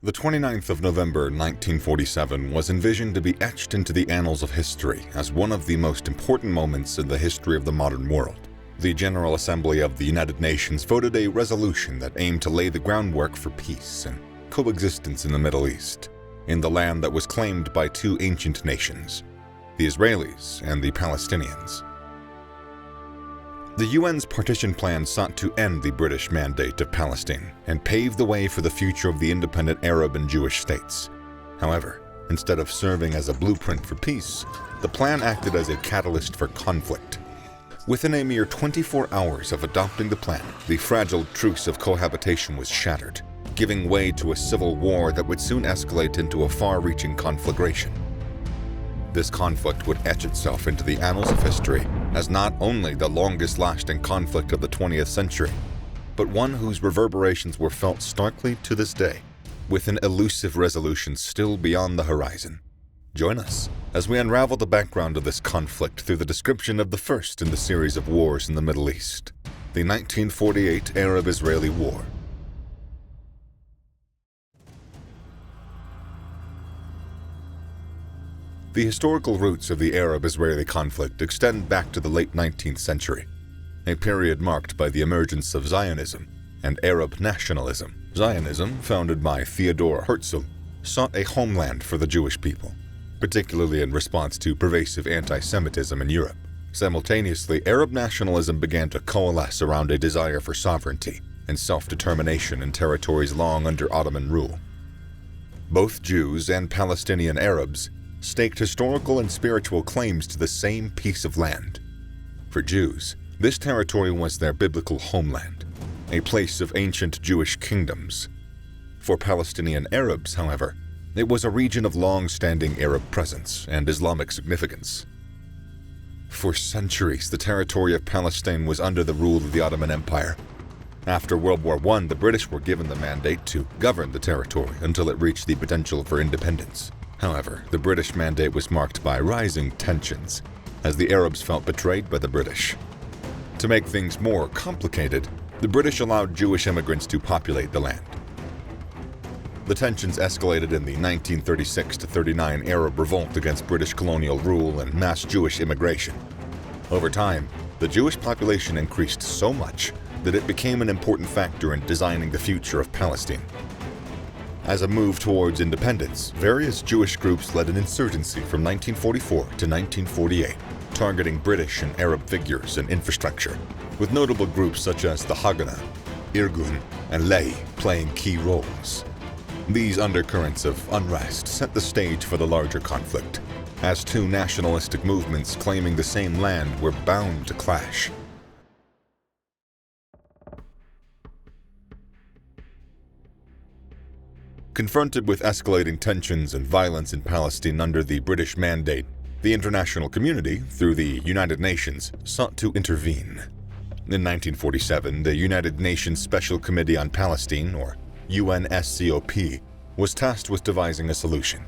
The 29th of November 1947 was envisioned to be etched into the annals of history as one of the most important moments in the history of the modern world. The General Assembly of the United Nations voted a resolution that aimed to lay the groundwork for peace and coexistence in the Middle East, in the land that was claimed by two ancient nations, the Israelis and the Palestinians. The UN's partition plan sought to end the British Mandate of Palestine and pave the way for the future of the independent Arab and Jewish states. However, instead of serving as a blueprint for peace, the plan acted as a catalyst for conflict. Within a mere 24 hours of adopting the plan, the fragile truce of cohabitation was shattered, giving way to a civil war that would soon escalate into a far-reaching conflagration. This conflict would etch itself into the annals of history as not only the longest-lasting conflict of the 20th century, but one whose reverberations were felt starkly to this day, with an elusive resolution still beyond the horizon. Join us as we unravel the background of this conflict through the description of the first in the series of wars in the Middle East, the 1948 Arab-Israeli War. The historical roots of the Arab-Israeli conflict extend back to the late 19th century, a period marked by the emergence of Zionism and Arab nationalism. Zionism, founded by Theodor Herzl, sought a homeland for the Jewish people, particularly in response to pervasive anti-Semitism in Europe. Simultaneously, Arab nationalism began to coalesce around a desire for sovereignty and self-determination in territories long under Ottoman rule. Both Jews and Palestinian Arabs staked historical and spiritual claims to the same piece of land. For Jews, this territory was their biblical homeland, a place of ancient Jewish kingdoms. For Palestinian Arabs, however, it was a region of long-standing Arab presence and Islamic significance. For centuries, the territory of Palestine was under the rule of the Ottoman Empire. After World War I, the British were given the mandate to govern the territory until it reached the potential for independence. However, the British Mandate was marked by rising tensions, as the Arabs felt betrayed by the British. To make things more complicated, the British allowed Jewish immigrants to populate the land. The tensions escalated in the 1936-39 Arab revolt against British colonial rule and mass Jewish immigration. Over time, the Jewish population increased so much that it became an important factor in designing the future of Palestine. As a move towards independence, various Jewish groups led an insurgency from 1944 to 1948, targeting British and Arab figures and infrastructure, with notable groups such as the Haganah, Irgun, and Lay playing key roles. These undercurrents of unrest set the stage for the larger conflict, as two nationalistic movements claiming the same land were bound to clash. Confronted with escalating tensions and violence in Palestine under the British Mandate, the international community, through the United Nations, sought to intervene. In 1947, the United Nations Special Committee on Palestine, or UNSCOP, was tasked with devising a solution.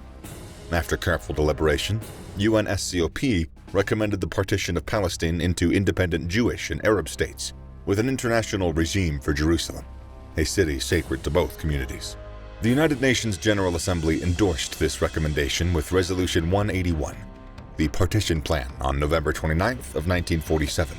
After careful deliberation, UNSCOP recommended the partition of Palestine into independent Jewish and Arab states, with an international regime for Jerusalem, a city sacred to both communities. The United Nations General Assembly endorsed this recommendation with Resolution 181, the Partition Plan, on November 29th of 1947.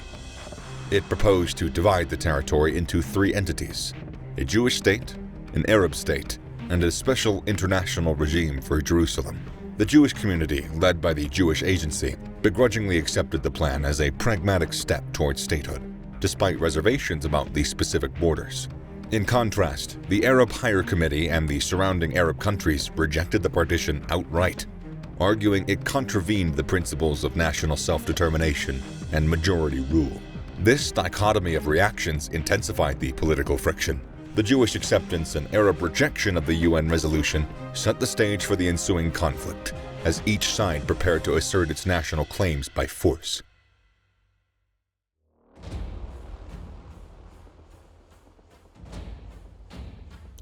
It proposed to divide the territory into three entities: a Jewish state, an Arab state, and a special international regime for Jerusalem. The Jewish community, led by the Jewish Agency, begrudgingly accepted the plan as a pragmatic step towards statehood, despite reservations about the specific borders. In contrast, the Arab Higher Committee and the surrounding Arab countries rejected the partition outright, arguing it contravened the principles of national self-determination and majority rule. This dichotomy of reactions intensified the political friction. The Jewish acceptance and Arab rejection of the UN resolution set the stage for the ensuing conflict, as each side prepared to assert its national claims by force.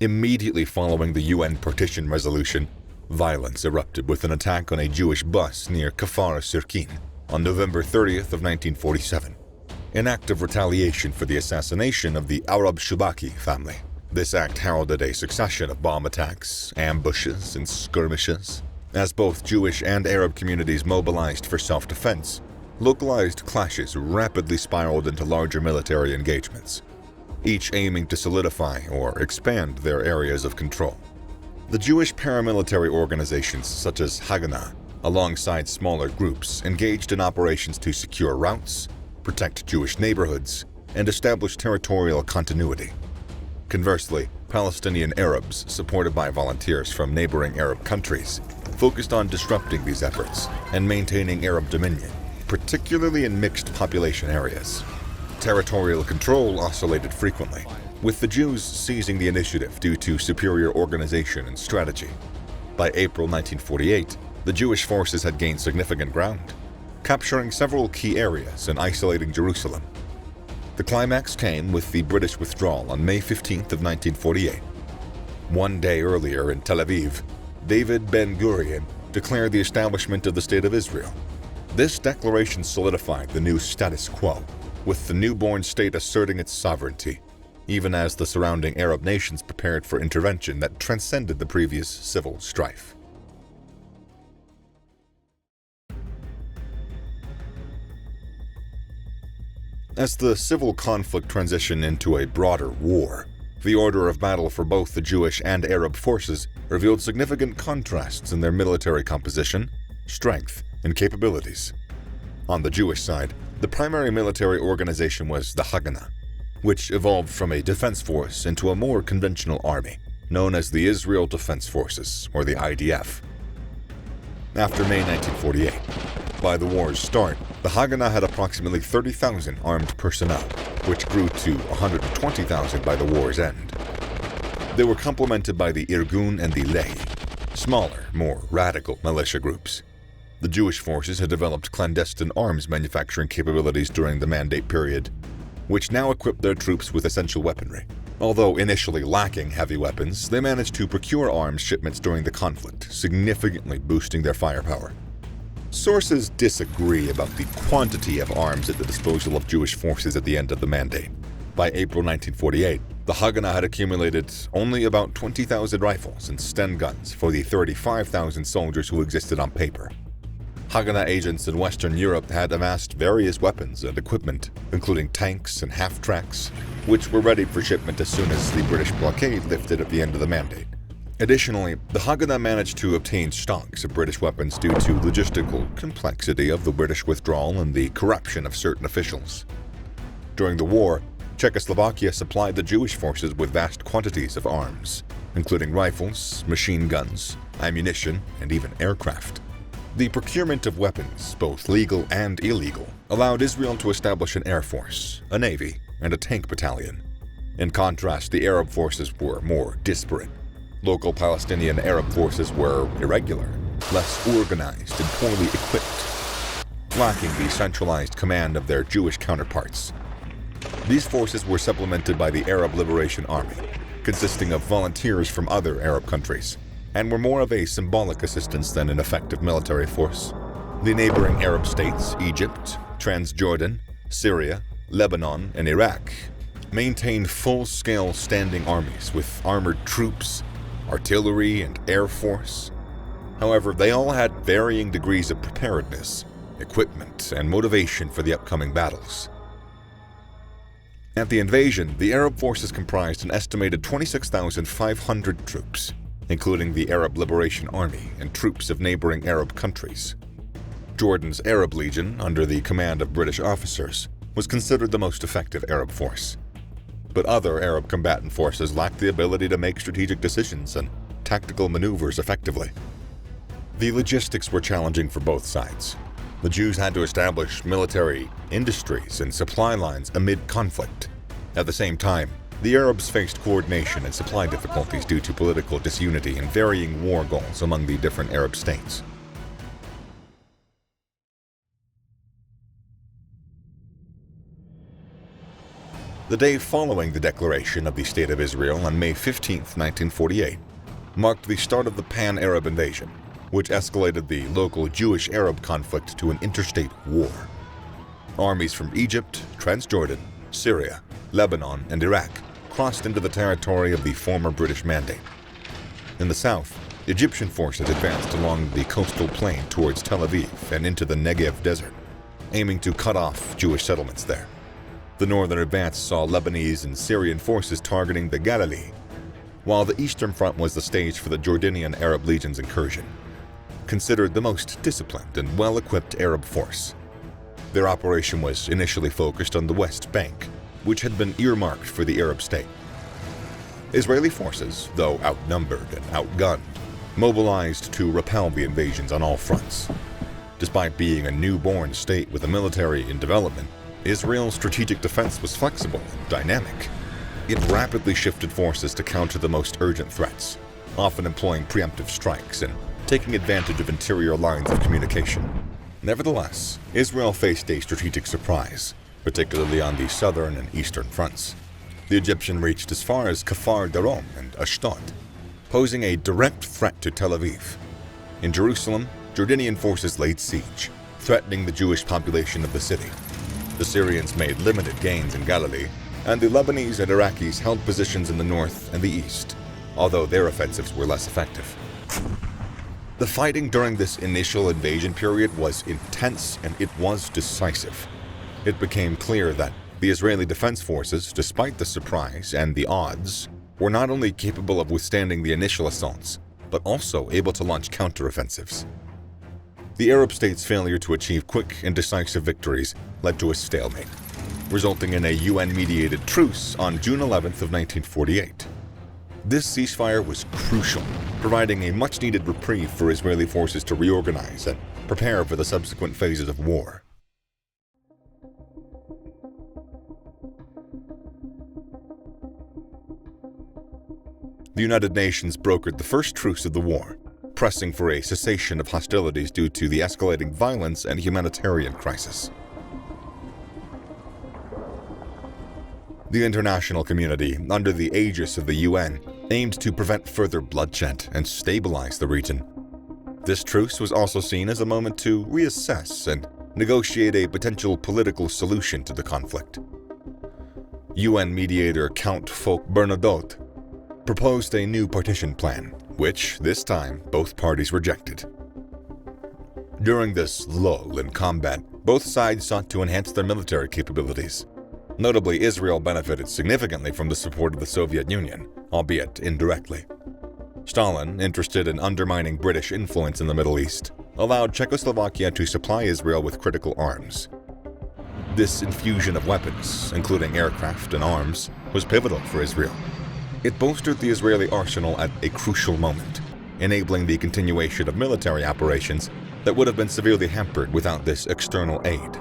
Immediately following the UN partition resolution, violence erupted with an attack on a Jewish bus near Kfar Sirkin on November 30th of 1947, an act of retaliation for the assassination of the Arab Shubaki family. This act heralded a succession of bomb attacks, ambushes, and skirmishes. As both Jewish and Arab communities mobilized for self-defense, localized clashes rapidly spiraled into larger military engagements, each aiming to solidify or expand their areas of control. The Jewish paramilitary organizations such as Haganah, alongside smaller groups, engaged in operations to secure routes, protect Jewish neighborhoods, and establish territorial continuity. Conversely, Palestinian Arabs, supported by volunteers from neighboring Arab countries, focused on disrupting these efforts and maintaining Arab dominion, particularly in mixed population areas. Territorial control oscillated frequently, with the Jews seizing the initiative due to superior organization and strategy. By April 1948, the Jewish forces had gained significant ground, capturing several key areas and isolating Jerusalem. The climax came with the British withdrawal on May 15th of 1948. One day earlier in Tel Aviv, David Ben-Gurion declared the establishment of the State of Israel. This declaration solidified the new status quo, with the newborn state asserting its sovereignty, even as the surrounding Arab nations prepared for intervention that transcended the previous civil strife. As the civil conflict transitioned into a broader war, the order of battle for both the Jewish and Arab forces revealed significant contrasts in their military composition, strength, and capabilities. On the Jewish side, the primary military organization was the Haganah, which evolved from a defense force into a more conventional army, known as the Israel Defense Forces, or the IDF. After May 1948, by the war's start, the Haganah had approximately 30,000 armed personnel, which grew to 120,000 by the war's end. They were complemented by the Irgun and the Lehi, smaller, more radical militia groups. The Jewish forces had developed clandestine arms manufacturing capabilities during the Mandate period, which now equipped their troops with essential weaponry. Although initially lacking heavy weapons, they managed to procure arms shipments during the conflict, significantly boosting their firepower. Sources disagree about the quantity of arms at the disposal of Jewish forces at the end of the Mandate. By April 1948, the Haganah had accumulated only about 20,000 rifles and Sten guns for the 35,000 soldiers who existed on paper. Haganah agents in Western Europe had amassed various weapons and equipment, including tanks and half-tracks, which were ready for shipment as soon as the British blockade lifted at the end of the Mandate. Additionally, the Haganah managed to obtain stocks of British weapons due to logistical complexity of the British withdrawal and the corruption of certain officials. During the war, Czechoslovakia supplied the Jewish forces with vast quantities of arms, including rifles, machine guns, ammunition, and even aircraft. The procurement of weapons, both legal and illegal, allowed Israel to establish an air force, a navy, and a tank battalion. In contrast, the Arab forces were more disparate. Local Palestinian Arab forces were irregular, less organized, and poorly equipped, lacking the centralized command of their Jewish counterparts. These forces were supplemented by the Arab Liberation Army, consisting of volunteers from other Arab countries, and were more of a symbolic assistance than an effective military force. The neighboring Arab states, Egypt, Transjordan, Syria, Lebanon, and Iraq, maintained full-scale standing armies with armored troops, artillery, and air force. However, they all had varying degrees of preparedness, equipment, and motivation for the upcoming battles. At the invasion, the Arab forces comprised an estimated 26,500 troops, including the Arab Liberation Army and troops of neighboring Arab countries. Jordan's Arab Legion, under the command of British officers, was considered the most effective Arab force. But other Arab combatant forces lacked the ability to make strategic decisions and tactical maneuvers effectively. The logistics were challenging for both sides. The Jews had to establish military industries and supply lines amid conflict. At the same time, the Arabs faced coordination and supply difficulties due to political disunity and varying war goals among the different Arab states. The day following the declaration of the State of Israel on May 15, 1948, marked the start of the Pan-Arab invasion, which escalated the local Jewish-Arab conflict to an interstate war. Armies from Egypt, Transjordan, Syria, Lebanon, and Iraq crossed into the territory of the former British Mandate. In the south, Egyptian forces advanced along the coastal plain towards Tel Aviv and into the Negev desert, aiming to cut off Jewish settlements there. The northern advance saw Lebanese and Syrian forces targeting the Galilee, while the eastern front was the stage for the Jordanian Arab Legion's incursion, considered the most disciplined and well-equipped Arab force. Their operation was initially focused on the West Bank, which had been earmarked for the Arab state. Israeli forces, though outnumbered and outgunned, mobilized to repel the invasions on all fronts. Despite being a newborn state with a military in development, Israel's strategic defense was flexible and dynamic. It rapidly shifted forces to counter the most urgent threats, often employing preemptive strikes and taking advantage of interior lines of communication. Nevertheless, Israel faced a strategic surprise, particularly on the southern and eastern fronts. The Egyptian reached as far as Kfar Darom and Ashdod, posing a direct threat to Tel Aviv. In Jerusalem, Jordanian forces laid siege, threatening the Jewish population of the city. The Syrians made limited gains in Galilee, and the Lebanese and Iraqis held positions in the north and the east, although their offensives were less effective. The fighting during this initial invasion period was intense and it was decisive. It became clear that the Israeli defense forces, despite the surprise and the odds, were not only capable of withstanding the initial assaults, but also able to launch counteroffensives. The Arab states' failure to achieve quick and decisive victories led to a stalemate, resulting in a UN-mediated truce on June 11th of 1948. This ceasefire was crucial, providing a much-needed reprieve for Israeli forces to reorganize and prepare for the subsequent phases of war. The United Nations brokered the first truce of the war, pressing for a cessation of hostilities due to the escalating violence and humanitarian crisis. The international community, under the aegis of the UN, aimed to prevent further bloodshed and stabilize the region. This truce was also seen as a moment to reassess and negotiate a potential political solution to the conflict. UN mediator Count Folk Bernadotte proposed a new partition plan, which, this time, both parties rejected. During this lull in combat, both sides sought to enhance their military capabilities. Notably, Israel benefited significantly from the support of the Soviet Union, albeit indirectly. Stalin, interested in undermining British influence in the Middle East, allowed Czechoslovakia to supply Israel with critical arms. This infusion of weapons, including aircraft and arms, was pivotal for Israel. It bolstered the Israeli arsenal at a crucial moment, enabling the continuation of military operations that would have been severely hampered without this external aid.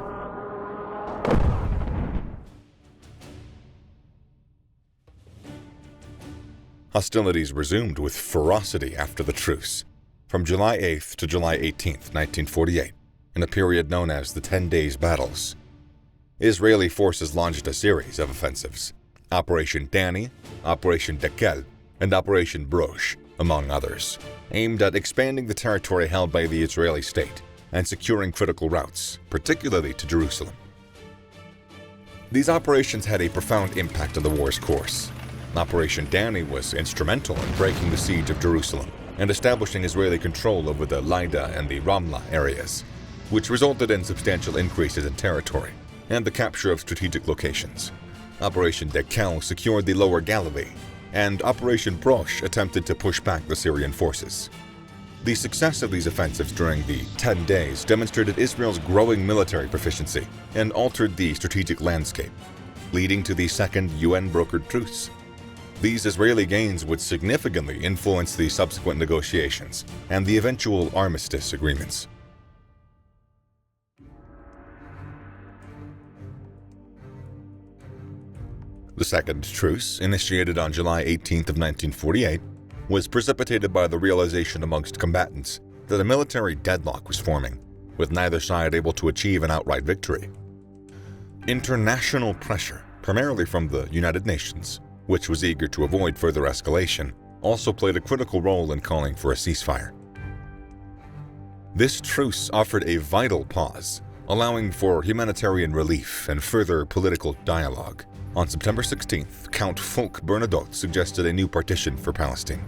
Hostilities resumed with ferocity after the truce, from July 8th to July 18th, 1948, in a period known as the 10 Days Battles. Israeli forces launched a series of offensives: Operation Dani, Operation Dekel, and Operation Brosh, among others, aimed at expanding the territory held by the Israeli state and securing critical routes, particularly to Jerusalem. These operations had a profound impact on the war's course. Operation Dani was instrumental in breaking the siege of Jerusalem and establishing Israeli control over the Lida and the Ramla areas, which resulted in substantial increases in territory and the capture of strategic locations. Operation Dekel secured the lower Galilee, and Operation Brosh attempted to push back the Syrian forces. The success of these offensives during the 10 days demonstrated Israel's growing military proficiency and altered the strategic landscape, leading to the second UN-brokered truce. These Israeli gains would significantly influence the subsequent negotiations and the eventual Armistice Agreements. The Second Truce, initiated on July 18th of 1948, was precipitated by the realization amongst combatants that a military deadlock was forming, with neither side able to achieve an outright victory. International pressure, primarily from the United Nations, which was eager to avoid further escalation, also played a critical role in calling for a ceasefire. This truce offered a vital pause, allowing for humanitarian relief and further political dialogue. On September 16th, Count Folke Bernadotte suggested a new partition for Palestine.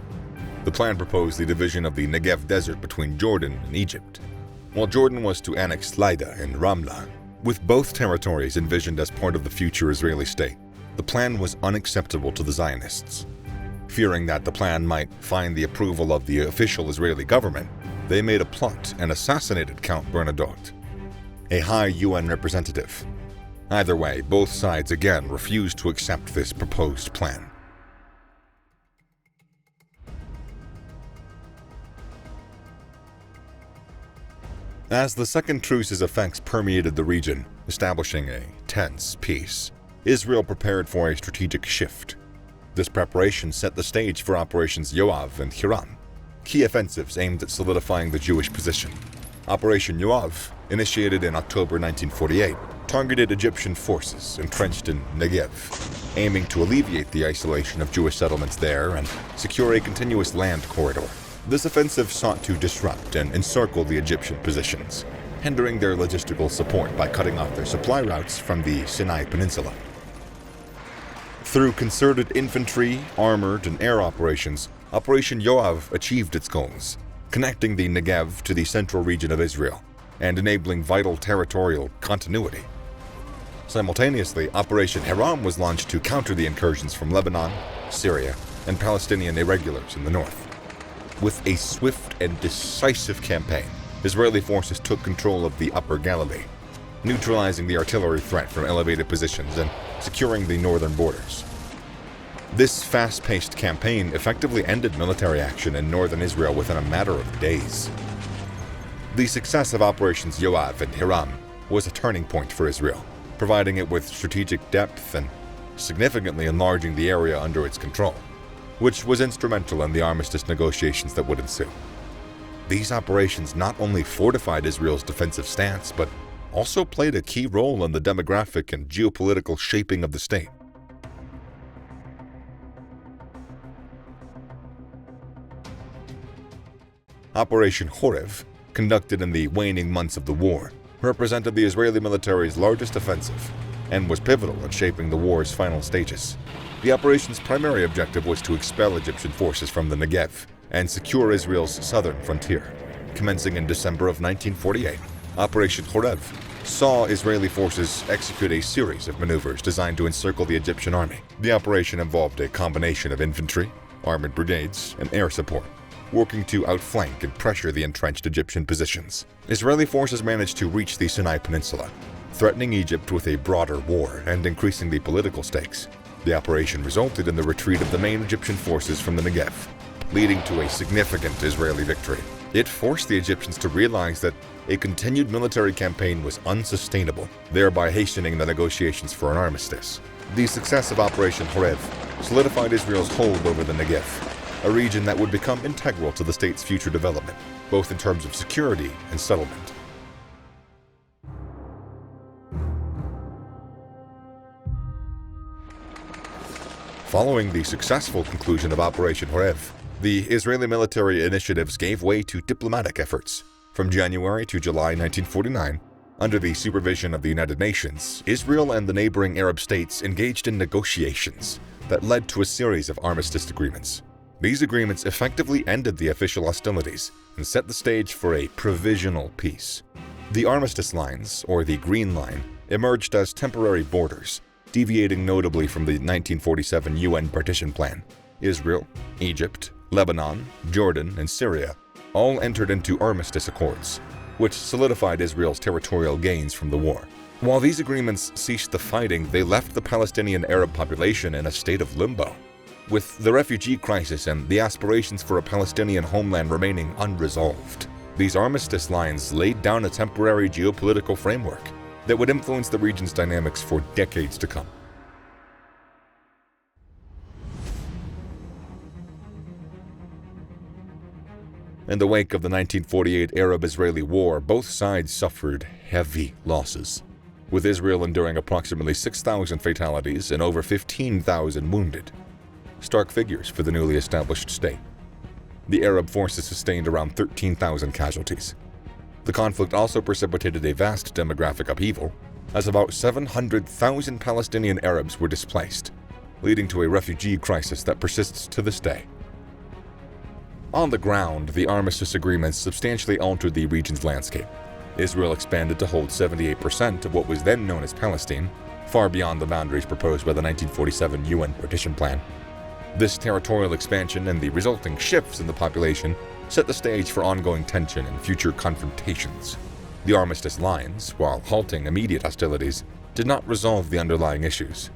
The plan proposed the division of the Negev desert between Jordan and Egypt, while Jordan was to annex Lydda and Ramlah, with both territories envisioned as part of the future Israeli state. The plan was unacceptable to the Zionists. Fearing that the plan might find the approval of the official Israeli government, they made a plot and assassinated Count Bernadotte, a high UN representative. Either way, both sides again refused to accept this proposed plan. As the Second Truce's effects permeated the region, establishing a tense peace, Israel prepared for a strategic shift. This preparation set the stage for Operations Yoav and Hiram, key offensives aimed at solidifying the Jewish position. Operation Yoav, initiated in October 1948, targeted Egyptian forces entrenched in Negev, aiming to alleviate the isolation of Jewish settlements there and secure a continuous land corridor. This offensive sought to disrupt and encircle the Egyptian positions, hindering their logistical support by cutting off their supply routes from the Sinai Peninsula. Through concerted infantry, armored, and air operations, Operation Yoav achieved its goals, connecting the Negev to the central region of Israel and enabling vital territorial continuity. Simultaneously, Operation Hiram was launched to counter the incursions from Lebanon, Syria, and Palestinian irregulars in the north. With a swift and decisive campaign, Israeli forces took control of the Upper Galilee, neutralizing the artillery threat from elevated positions and securing the northern borders. This fast-paced campaign effectively ended military action in northern Israel within a matter of days. The success of Operations Yoav and Hiram was a turning point for Israel, providing it with strategic depth and significantly enlarging the area under its control, which was instrumental in the armistice negotiations that would ensue. These operations not only fortified Israel's defensive stance, but also played a key role in the demographic and geopolitical shaping of the state. Operation Horev, conducted in the waning months of the war, represented the Israeli military's largest offensive and was pivotal in shaping the war's final stages. The operation's primary objective was to expel Egyptian forces from the Negev and secure Israel's southern frontier. Commencing in December of 1948, Operation Horev saw Israeli forces execute a series of maneuvers designed to encircle the Egyptian army. The operation involved a combination of infantry, armored brigades, and air support, working to outflank and pressure the entrenched Egyptian positions. Israeli forces managed to reach the Sinai Peninsula, threatening Egypt with a broader war and increasing the political stakes. The operation resulted in the retreat of the main Egyptian forces from the Negev, leading to a significant Israeli victory. It forced the Egyptians to realize that a continued military campaign was unsustainable, thereby hastening the negotiations for an armistice. The success of Operation Horev solidified Israel's hold over the Negev, a region that would become integral to the state's future development, both in terms of security and settlement. Following the successful conclusion of Operation Horev, the Israeli military initiatives gave way to diplomatic efforts. From January to July 1949, under the supervision of the United Nations, Israel and the neighboring Arab states engaged in negotiations that led to a series of armistice agreements. These agreements effectively ended the official hostilities and set the stage for a provisional peace. The armistice lines, or the Green Line, emerged as temporary borders, deviating notably from the 1947 UN partition plan. Israel, Egypt, Lebanon, Jordan, and Syria all entered into armistice accords, which solidified Israel's territorial gains from the war. While these agreements ceased the fighting, they left the Palestinian Arab population in a state of limbo, with the refugee crisis and the aspirations for a Palestinian homeland remaining unresolved. These armistice lines laid down a temporary geopolitical framework that would influence the region's dynamics for decades to come. In the wake of the 1948 Arab-Israeli War, both sides suffered heavy losses, with Israel enduring approximately 6,000 fatalities and over 15,000 wounded. Stark figures for the newly established state. The Arab forces sustained around 13,000 casualties. The conflict also precipitated a vast demographic upheaval, as about 700,000 Palestinian Arabs were displaced, leading to a refugee crisis that persists to this day. On the ground, the Armistice Agreements substantially altered the region's landscape. Israel expanded to hold 78% of what was then known as Palestine, far beyond the boundaries proposed by the 1947 UN Partition Plan. This territorial expansion and the resulting shifts in the population set the stage for ongoing tension and future confrontations. The armistice lines, while halting immediate hostilities, did not resolve the underlying issues,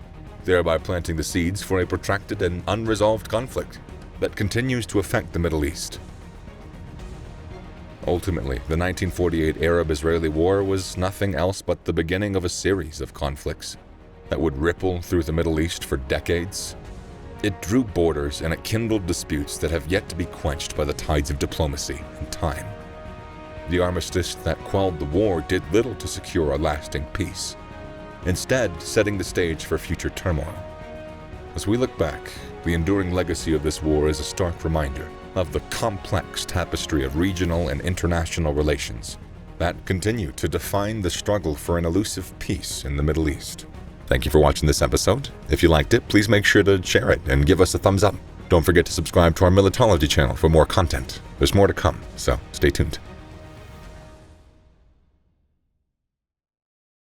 thereby planting the seeds for a protracted and unresolved conflict that continues to affect the Middle East. Ultimately, the 1948 Arab-Israeli War was nothing else but the beginning of a series of conflicts that would ripple through the Middle East for decades. It drew borders and it kindled disputes that have yet to be quenched by the tides of diplomacy and time. The armistice that quelled the war did little to secure a lasting peace, instead setting the stage for future turmoil. As we look back, the enduring legacy of this war is a stark reminder of the complex tapestry of regional and international relations that continue to define the struggle for an elusive peace in the Middle East. Thank you for watching this episode. If you liked it, please make sure to share it and give us a thumbs up. Don't forget to subscribe to our Militology channel for more content. There's more to come, so stay tuned.